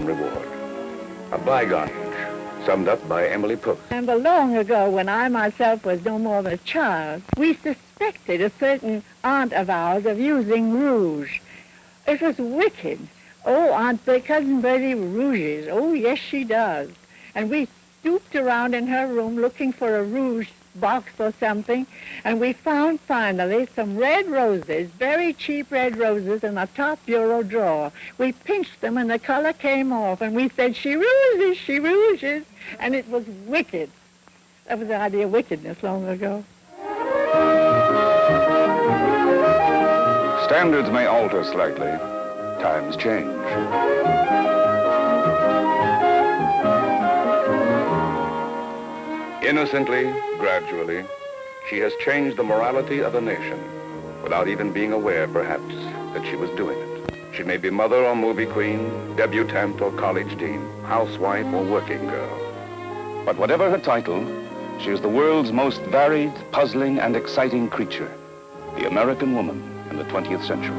reward. A bygone age, summed up by Emily Post. Remember long ago when I myself was no more than a child, we suspected a certain aunt of ours of using rouge. It was wicked. Oh, Cousin Bertie rouges. Oh, yes, she does. And we stooped around in her room looking for a rouge box or something, and we found finally some red roses, very cheap red roses, in a top bureau drawer. We pinched them and the color came off, and we said, she rouges, and it was wicked. That was the idea of wickedness long ago. Standards may alter slightly. Times change. Innocently, gradually, she has changed the morality of a nation without even being aware, perhaps, that she was doing it. She may be mother or movie queen, debutante or college dean, housewife or working girl. But whatever her title, she is the world's most varied, puzzling, and exciting creature, the American woman in the 20th century.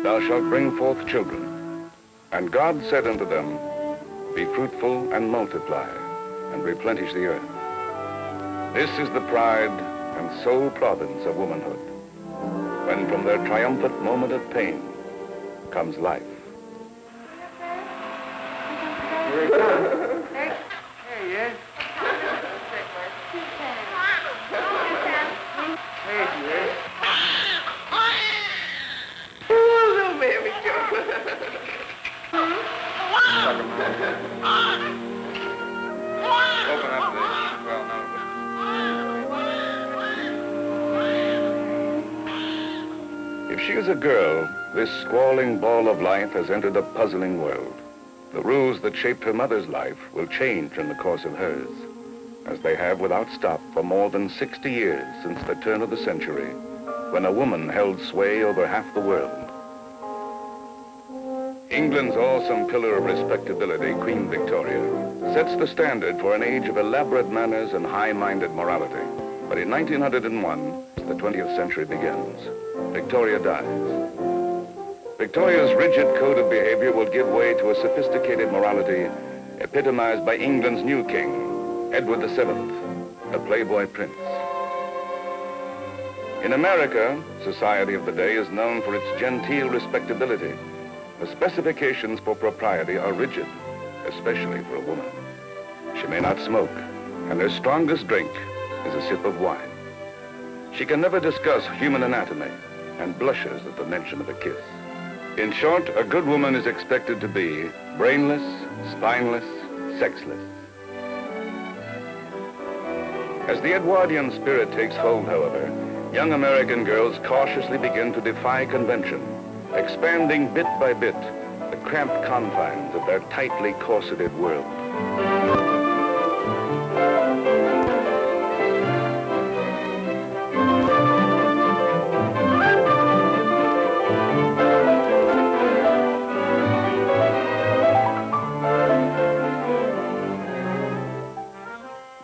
Thou shalt bring forth children. And God said unto them, be fruitful and multiply, and replenish the earth. This is the pride and sole province of womanhood, when from their triumphant moment of pain comes life. If she is a girl, this squalling ball of life has entered a puzzling world. The rules that shaped her mother's life will change in the course of hers, as they have without stop for more than 60 years since the turn of the century, when a woman held sway over half the world. England's awesome pillar of respectability, Queen Victoria, sets the standard for an age of elaborate manners and high-minded morality. But in 1901, the 20th century begins. Victoria dies. Victoria's rigid code of behavior will give way to a sophisticated morality epitomized by England's new king, Edward VII, a playboy prince. In America, society of the day is known for its genteel respectability. The specifications for propriety are rigid, especially for a woman. She may not smoke, and her strongest drink is a sip of wine. She can never discuss human anatomy and blushes at the mention of a kiss. In short, a good woman is expected to be brainless, spineless, sexless. As the Edwardian spirit takes hold, however, young American girls cautiously begin to defy convention, expanding bit by bit the cramped confines of their tightly corseted world.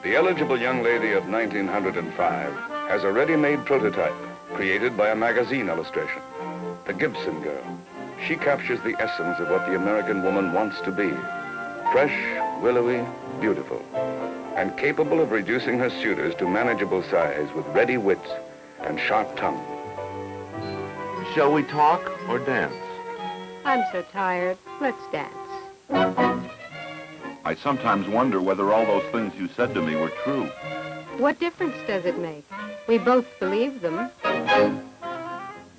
The eligible young lady of 1905 has a ready-made prototype created by a magazine illustration, the Gibson Girl. She captures the essence of what the American woman wants to be: fresh, willowy, beautiful, and capable of reducing her suitors to manageable size with ready wit and sharp tongue. Shall we talk or dance? I'm so tired. Let's dance. I sometimes wonder whether all those things you said to me were true. What difference does it make? We both believe them.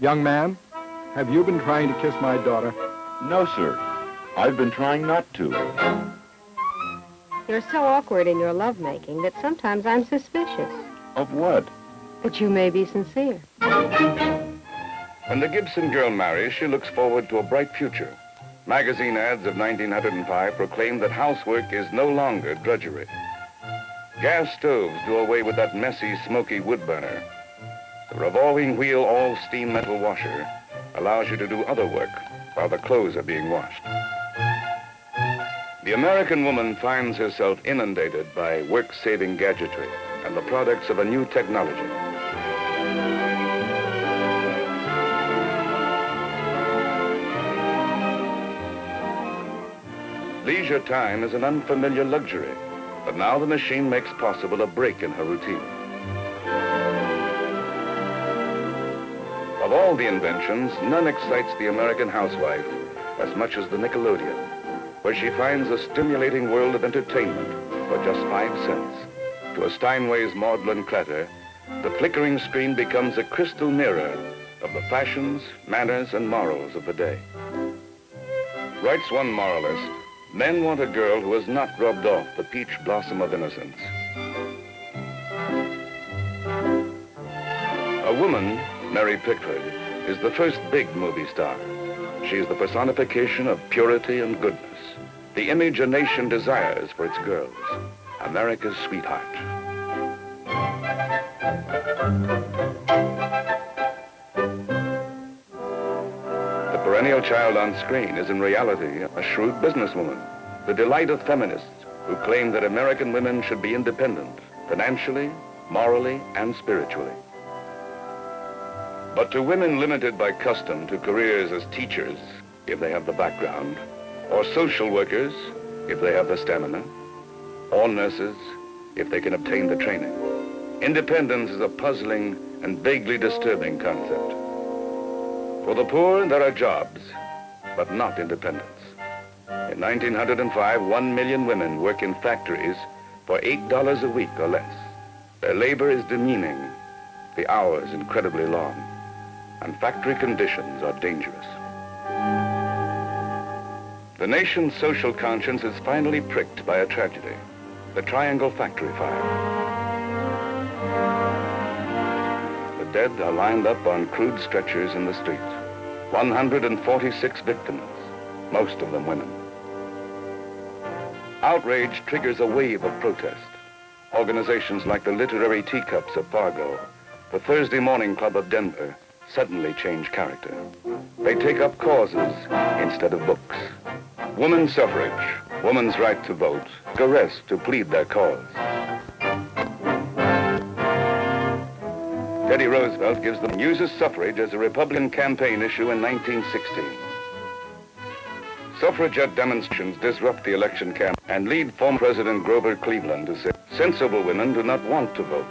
Young man, have you been trying to kiss my daughter? No, sir. I've been trying not to. You're so awkward in your lovemaking that sometimes I'm suspicious. Of what? That you may be sincere. When the Gibson Girl marries, she looks forward to a bright future. Magazine ads of 1905 proclaim that housework is no longer drudgery. Gas stoves do away with that messy, smoky wood burner. The revolving wheel all-steam metal washer allows you to do other work while the clothes are being washed. The American woman finds herself inundated by work-saving gadgetry and the products of a new technology. Leisure time is an unfamiliar luxury, but now the machine makes possible a break in her routine. Of all the inventions, none excites the American housewife as much as the Nickelodeon, where she finds a stimulating world of entertainment for just 5 cents. To a Steinway's maudlin clatter, the flickering screen becomes a crystal mirror of the fashions, manners, and morals of the day. Writes one moralist, men want a girl who has not rubbed off the peach blossom of innocence. A woman, Mary Pickford, is the first big movie star. She is the personification of purity and goodness, the image a nation desires for its girls, America's sweetheart. The perennial child on screen is in reality a shrewd businesswoman, the delight of feminists who claim that American women should be independent, financially, morally, and spiritually. But to women limited by custom to careers as teachers, if they have the background, or social workers, if they have the stamina, or nurses, if they can obtain the training, independence is a puzzling and vaguely disturbing concept. For the poor, there are jobs, but not independence. In 1905, 1 million women work in factories for $8 a week or less. Their labor is demeaning, the hours incredibly long, and factory conditions are dangerous. The nation's social conscience is finally pricked by a tragedy, the Triangle Factory fire. The dead are lined up on crude stretchers in the street. 146 victims, most of them women. Outrage triggers a wave of protest. Organizations like the Literary Teacups of Fargo, the Thursday Morning Club of Denver, suddenly change character. They take up causes instead of books. Women's suffrage, women's right to vote, arrest to plead their cause. Teddy Roosevelt uses suffrage as a Republican campaign issue in 1916. Suffragette demonstrations disrupt the election campaign and lead former President Grover Cleveland to say, sensible women do not want to vote.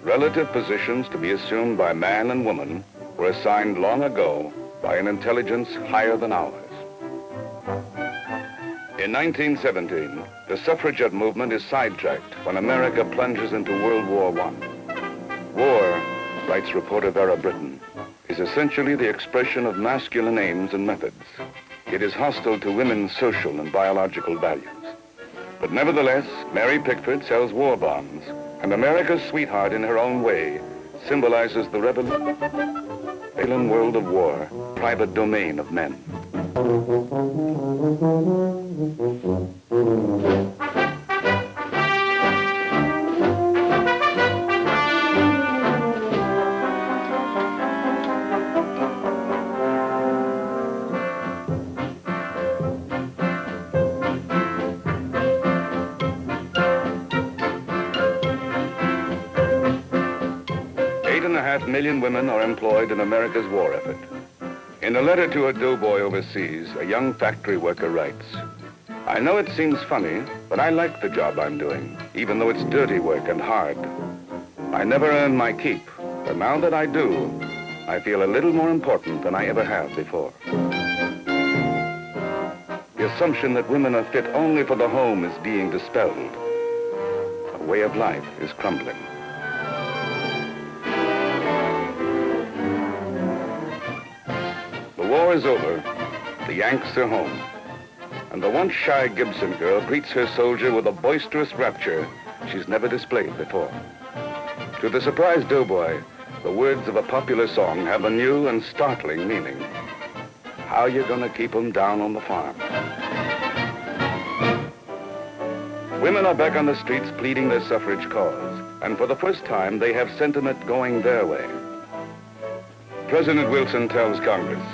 Relative positions to be assumed by man and woman were assigned long ago by an intelligence higher than ours. In 1917, the suffragette movement is sidetracked when America plunges into World War I. War, writes reporter Vera Britton, is essentially the expression of masculine aims and methods. It is hostile to women's social and biological values. But nevertheless, Mary Pickford sells war bonds, and America's sweetheart in her own way symbolizes the alien world of war, private domain of men. 8.5 million women are employed in America's war effort. In a letter to a doughboy overseas, a young factory worker writes, I know it seems funny, but I like the job I'm doing, even though it's dirty work and hard. I never earned my keep, but now that I do, I feel a little more important than I ever have before. The assumption that women are fit only for the home is being dispelled. A way of life is crumbling. The war is over, the Yanks are home, and the once shy Gibson girl greets her soldier with a boisterous rapture she's never displayed before. To the surprised doughboy, the words of a popular song have a new and startling meaning. How you gonna keep 'em down on the farm? Women are back on the streets pleading their suffrage cause, and for the first time, they have sentiment going their way. President Wilson tells Congress,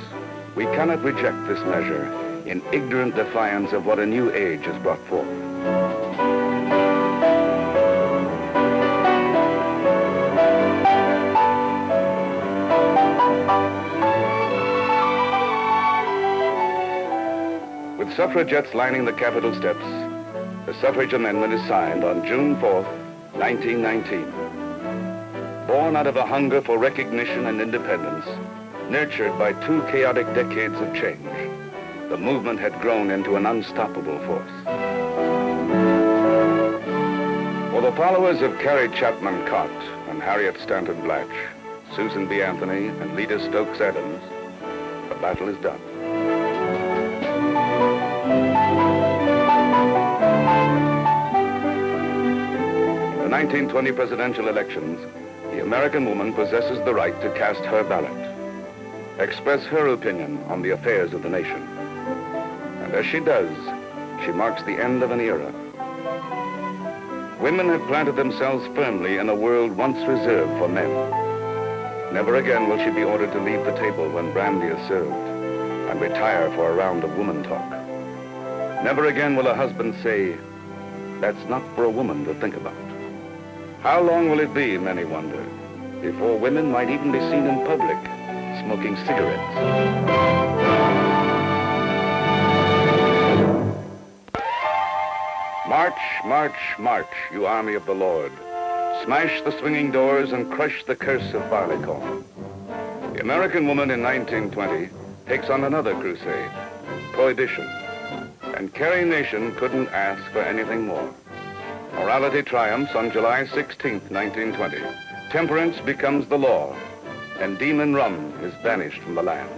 we cannot reject this measure in ignorant defiance of what a new age has brought forth. With suffragettes lining the Capitol steps, the suffrage amendment is signed on June 4th, 1919. Born out of a hunger for recognition and independence, nurtured by 2 chaotic decades of change, the movement had grown into an unstoppable force. For the followers of Carrie Chapman Cott and Harriet Stanton Blatch, Susan B. Anthony and Lita Stokes Adams, the battle is done. In the 1920 presidential elections, the American woman possesses the right to cast her ballot, express her opinion on the affairs of the nation. And as she does, she marks the end of an era. Women have planted themselves firmly in a world once reserved for men. Never again will she be ordered to leave the table when brandy is served and retire for a round of woman talk. Never again will a husband say, that's not for a woman to think about. How long will it be, many wonder, before women might even be seen in public smoking cigarettes? March, march, march, you army of the Lord. Smash the swinging doors and crush the curse of barleycorn. The American woman in 1920 takes on another crusade, prohibition. And Carrie Nation couldn't ask for anything more. Morality triumphs on July 16th, 1920. Temperance becomes the law, and demon rum is banished from the land.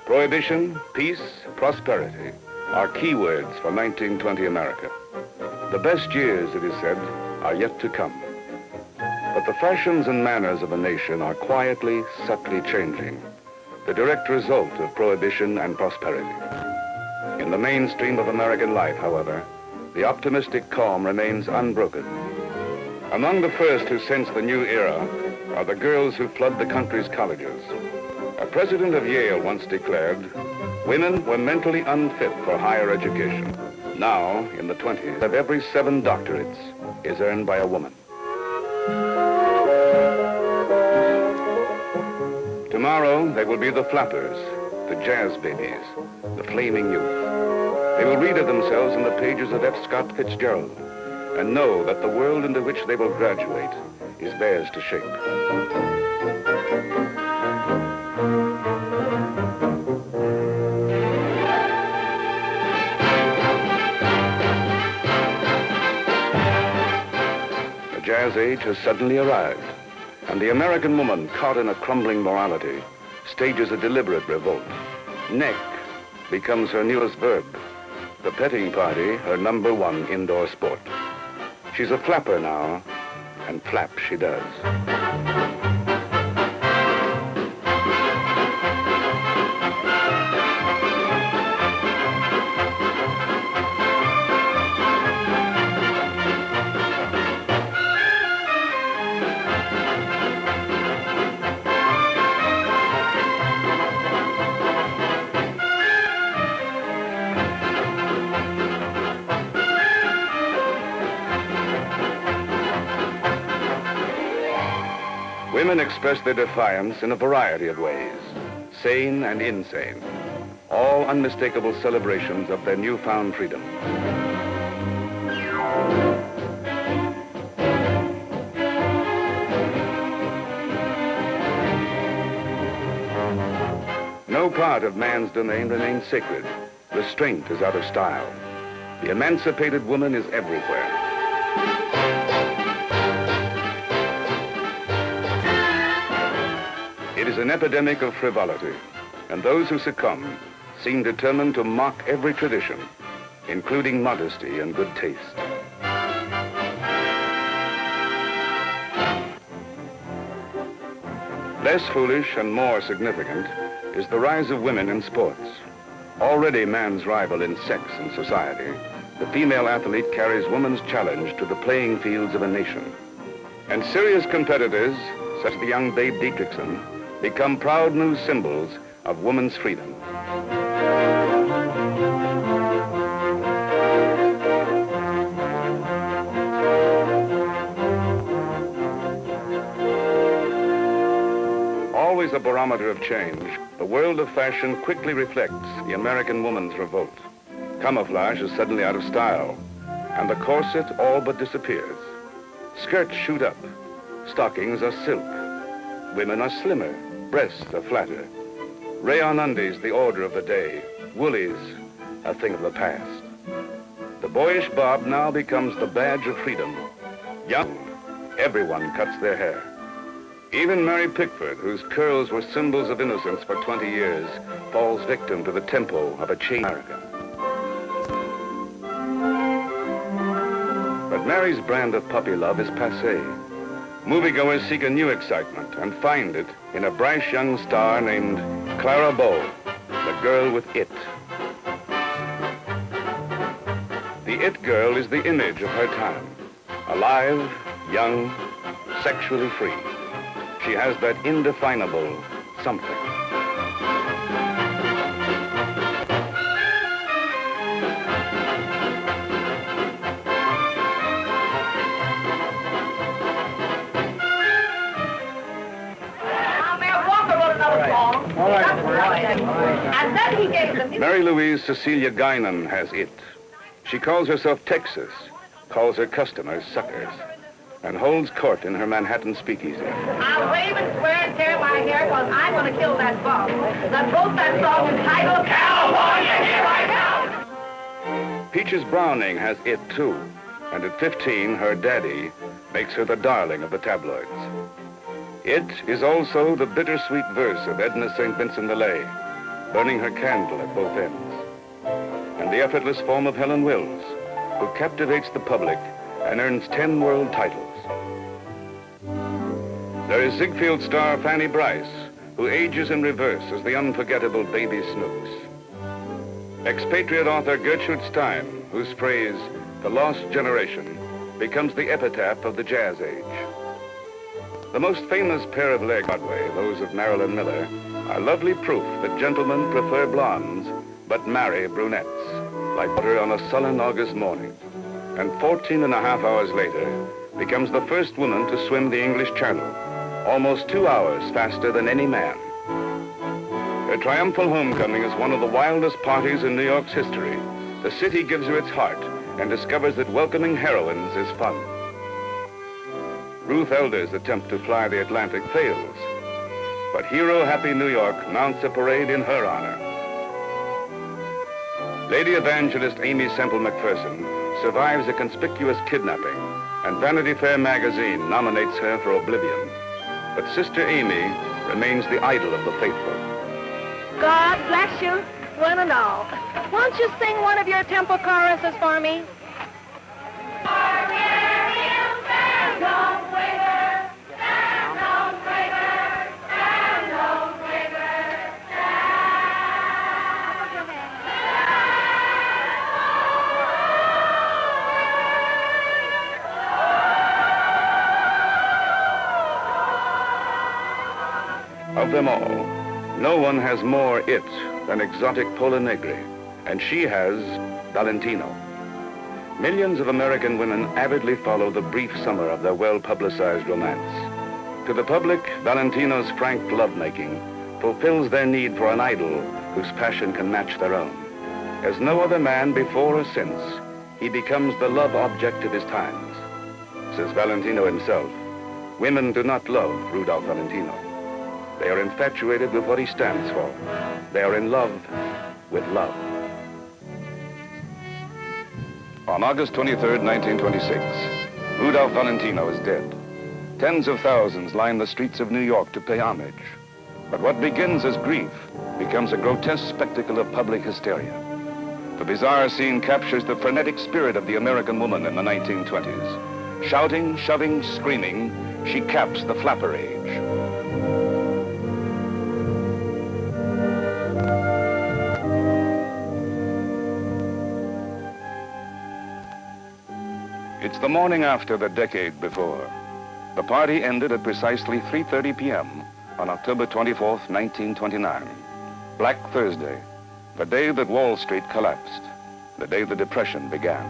Prohibition, peace, prosperity are key words for 1920 America. The best years, it is said, are yet to come. But the fashions and manners of a nation are quietly, subtly changing, the direct result of prohibition and prosperity. In the mainstream of American life, however, the optimistic calm remains unbroken. Among the first who sense the new era are the girls who flood the country's colleges. A president of Yale once declared, women were mentally unfit for higher education. Now, in the 20s, of every 7 doctorates is earned by a woman. Tomorrow, they will be the flappers, the jazz babies, the flaming youth. They will read of themselves in the pages of F. Scott Fitzgerald and know that the world into which they will graduate is theirs to shape. The jazz age has suddenly arrived, and the American woman, caught in a crumbling morality, stages a deliberate revolt. Neck becomes her newest verb, the petting party her #1 indoor sport. She's a flapper now, and flap she does. Women express their defiance in a variety of ways, sane and insane, all unmistakable celebrations of their newfound freedom. No part of man's domain remains sacred. Restraint is out of style. The emancipated woman is everywhere. It is an epidemic of frivolity, and those who succumb seem determined to mock every tradition, including modesty and good taste. Less foolish and more significant is the rise of women in sports. Already man's rival in sex and society, the female athlete carries woman's challenge to the playing fields of a nation. And serious competitors, such as the young Babe Dietrichson, become proud new symbols of woman's freedom. Always a barometer of change, the world of fashion quickly reflects the American woman's revolt. Camouflage is suddenly out of style, and the corset all but disappears. Skirts shoot up, stockings are silk, women are slimmer, breasts are flatter. Rayon undies the order of the day, woolies a thing of the past. The boyish bob now becomes the badge of freedom. Young, everyone cuts their hair. Even Mary Pickford, whose curls were symbols of innocence for 20 years, falls victim to the tempo of a changed America. But Mary's brand of puppy love is passé. Moviegoers seek a new excitement and find it in a brash young star named Clara Bow, the girl with it. The it girl is the image of her time. Alive, young, sexually free. She has that indefinable something. Mary Louise Cecilia Guinan has it. She calls herself Texas, calls her customers suckers, and holds court in her Manhattan speakeasy. I'll wave and swear and tear my hair because I'm going to kill that bum that wrote that song entitled California, Here I Come. Peaches Browning has it too, and at 15, her daddy makes her the darling of the tabloids. It is also the bittersweet verse of Edna St. Vincent Millay, burning her candle at both ends, and the effortless form of Helen Wills, who captivates the public and earns 10 world titles. There is Ziegfeld star Fannie Brice, who ages in reverse as the unforgettable Baby Snooks. Expatriate author Gertrude Stein, whose phrase, the lost generation, becomes the epitaph of the jazz age. The most famous pair of legs on Broadway, those of Marilyn Miller, are lovely proof that gentlemen prefer blondes, but marry brunettes, like butter on a sullen August morning. And 14 and a half hours later, becomes the first woman to swim the English Channel, almost 2 hours faster than any man. Her triumphal homecoming is one of the wildest parties in New York's history. The city gives her its heart and discovers that welcoming heroines is fun. Ruth Elders' attempt to fly the Atlantic fails, but hero-happy New York mounts a parade in her honor. Lady Evangelist Aimee Sample McPhersons survives a conspicuous kidnapping, and Vanity Fair magazine nominates her for oblivion. But Sister Aimee remains the idol of the faithful. God bless you, one and all. Won't you sing one of your temple choruses for me? Of them all, no one has more it than exotic Pola Negri, and she has Valentino. Millions of American women avidly follow the brief summer of their well-publicized romance. To the public, Valentino's frank lovemaking fulfills their need for an idol whose passion can match their own. As no other man before or since, he becomes the love object of his times. Says Valentino himself, women do not love Rudolph Valentino. They are infatuated with what he stands for. They are in love with love. On August 23rd, 1926, Rudolph Valentino is dead. Tens of thousands line the streets of New York to pay homage. But what begins as grief becomes a grotesque spectacle of public hysteria. The bizarre scene captures the frenetic spirit of the American woman in the 1920s. Shouting, shoving, screaming, she caps the flapper age. It's the morning after the decade before. The party ended at precisely 3:30 p.m. on October 24th, 1929. Black Thursday, the day that Wall Street collapsed, the day the Depression began.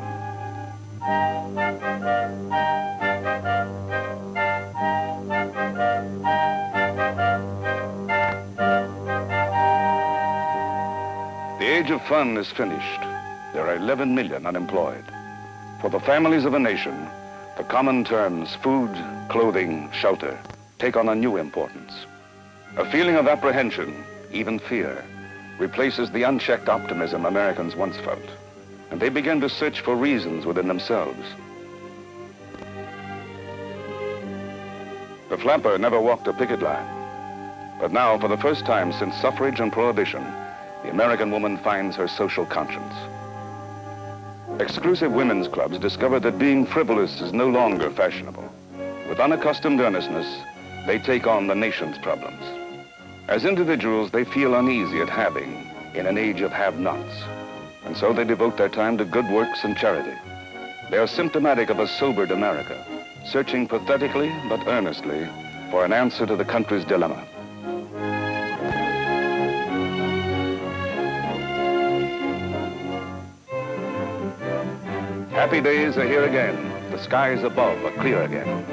The age of fun is finished. There are 11 million unemployed. For the families of a nation, the common terms food, clothing, shelter take on a new importance. A feeling of apprehension, even fear, replaces the unchecked optimism Americans once felt, and they begin to search for reasons within themselves. The flapper never walked a picket line, but now, for the first time since suffrage and prohibition, the American woman finds her social conscience. Exclusive women's clubs discover that being frivolous is no longer fashionable. With unaccustomed earnestness, they take on the nation's problems. As individuals, they feel uneasy at having in an age of have-nots, and so they devote their time to good works and charity. They are symptomatic of a sobered America, searching pathetically but earnestly for an answer to the country's dilemma. Happy days are here again. The skies above are clear again.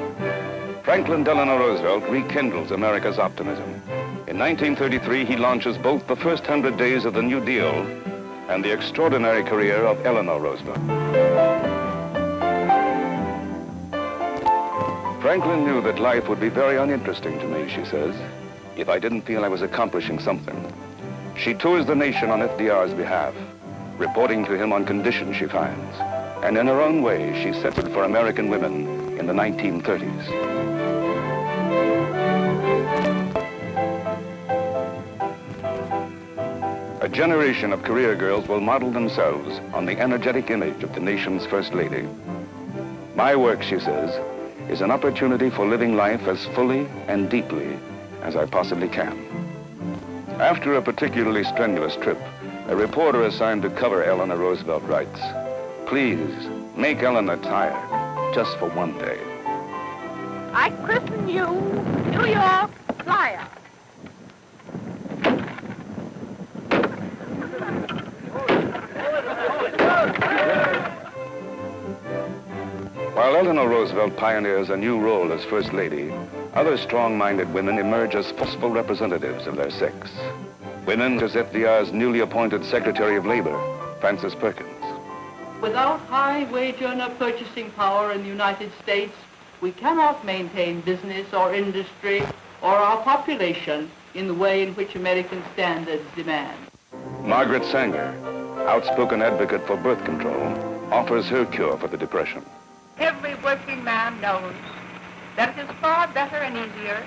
Franklin Delano Roosevelt rekindles America's optimism. In 1933, he launches both the first 100 days of the New Deal and the extraordinary career of Eleanor Roosevelt. Franklin knew that life would be very uninteresting to me, she says, if I didn't feel I was accomplishing something. She tours the nation on FDR's behalf, reporting to him on conditions she finds. And in her own way, she settled for American women in the 1930s. A generation of career girls will model themselves on the energetic image of the nation's First Lady. My work, she says, is an opportunity for living life as fully and deeply as I possibly can. After a particularly strenuous trip, a reporter assigned to cover Eleanor Roosevelt writes, "Please, make Eleanor tired, just for one day." I christen you New York Flyer. While Eleanor Roosevelt pioneers a new role as First Lady, other strong-minded women emerge as forceful representatives of their sex. Women as FDR's newly appointed Secretary of Labor, Frances Perkins. Without high wage earner purchasing power in the United States, we cannot maintain business or industry or our population in the way in which American standards demand. Margaret Sanger, outspoken advocate for birth control, offers her cure for the Depression. Every working man knows that it is far better and easier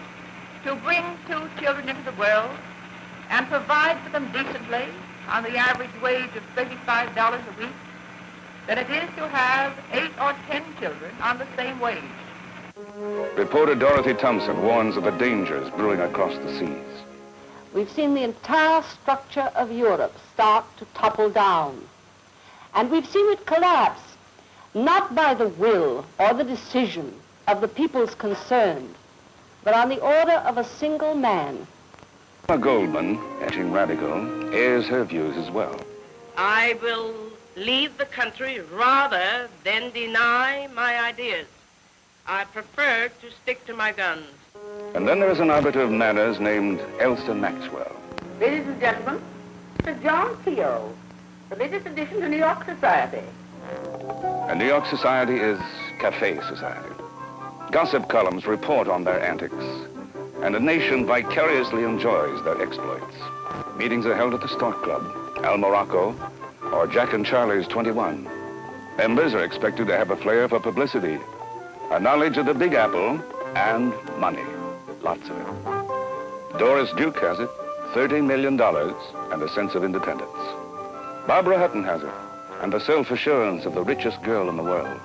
to bring 2 children into the world and provide for them decently on the average wage of $35 a week than it is to have 8 or 10 children on the same wage. Reporter Dorothy Thompson warns of the dangers brewing across the seas. We've seen the entire structure of Europe start to topple down. And we've seen it collapse, not by the will or the decision of the peoples concerned, but on the order of a single man. Goldman, etching radical, airs her views as well. I will leave the country rather than deny my ideas. I prefer to stick to my guns. And then there is an arbiter of manners named Elsa Maxwell. Ladies and gentlemen, Mr. John Keogh, the latest addition to New York society. And New York society is cafe society. Gossip columns report on their antics, and a nation vicariously enjoys their exploits. Meetings are held at the Stork Club, Al Morocco, or Jack and Charlie's 21. Members are expected to have a flair for publicity, a knowledge of the Big Apple, and money. Lots of it. Doris Duke has it, $30 million, and a sense of independence. Barbara Hutton has it, and the self-assurance of the richest girl in the world.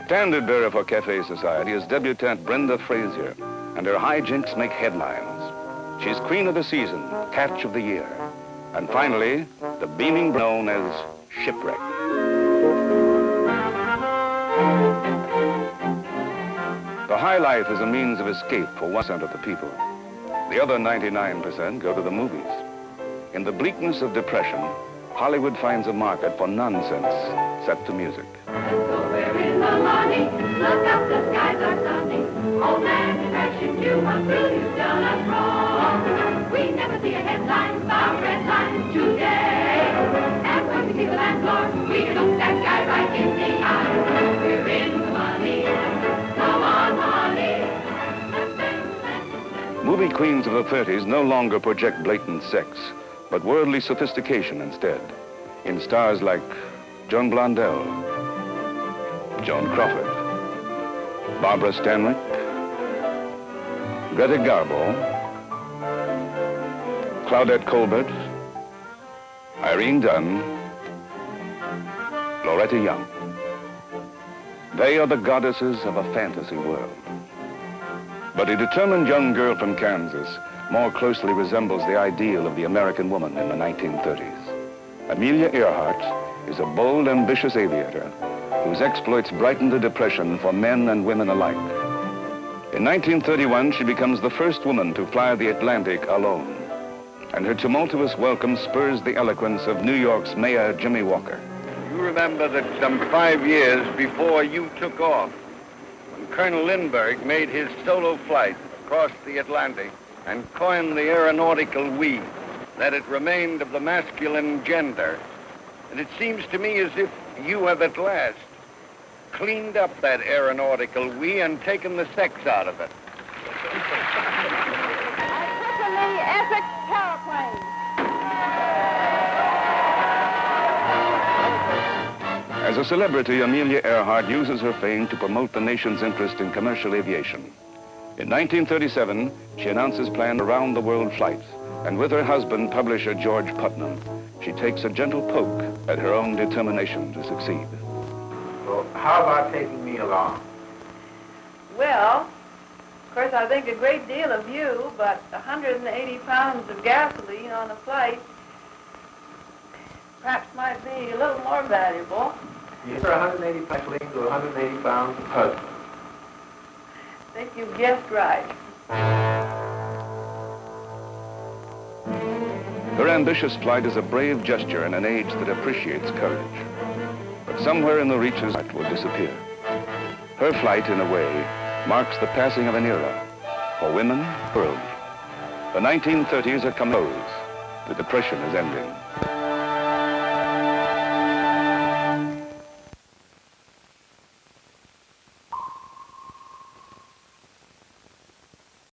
Standard bearer for Cafe Society is debutante Brenda Frasier, and her hijinks make headlines. She's queen of the season, catch of the year, and finally, the beaming known as Shipwreck. high life is a means of escape for 1% of the people. The other 99% go to the movies. In the bleakness of depression, Hollywood finds a market for nonsense set to music. So where is the money? Look up, the skies are sunny. Old man depression, you must prove you've done us wrong. We never see a headline about red lines today. And when we see the landlord, we can look that guy right in the eye. We're in the money. Come on, honey. Movie queens of the 30s no longer project blatant sex, but worldly sophistication instead, in stars like Joan Blondes, Joan Crawford, Barbara Stanwyck, Greta Garbo, Claudette Colbert, Irene Dunne, Loretta Young. They are the goddesses of a fantasy world. But a determined young girl from Kansas more closely resembles the ideal of the American woman in the 1930s. Amelia Earhart is a bold, ambitious aviator whose exploits brightened the Depression for men and women alike. In 1931, she becomes the first woman to fly the Atlantic alone, and her tumultuous welcome spurs the eloquence of New York's Mayor Jimmy Walker. You remember that some 5 years before you took off, when Colonel Lindbergh made his solo flight across the Atlantic and coined the aeronautical we, that it remained of the masculine gender. And it seems to me as if you have at last cleaned up that aeronautical we and taken the sex out of it. Tripoli Essex Paraplane. As a celebrity, Amelia Earhart uses her fame to promote the nation's interest in commercial aviation. In 1937, she announces planned around-the-world flights, and with her husband, publisher George Putman, she takes a gentle poke at her own determination to succeed. Well, how about taking me along? Well, of course, I think a great deal of you, but 180 pounds of gasoline on a flight perhaps might be a little more valuable. Yes, 180 pounds to 180 pounds of husband. I think you've guessed right. Her ambitious flight is a brave gesture in an age that appreciates courage. But somewhere in the reaches, it will disappear. Her flight, in a way, marks the passing of an era for women, world. The 1930s are come close. The Depression is ending.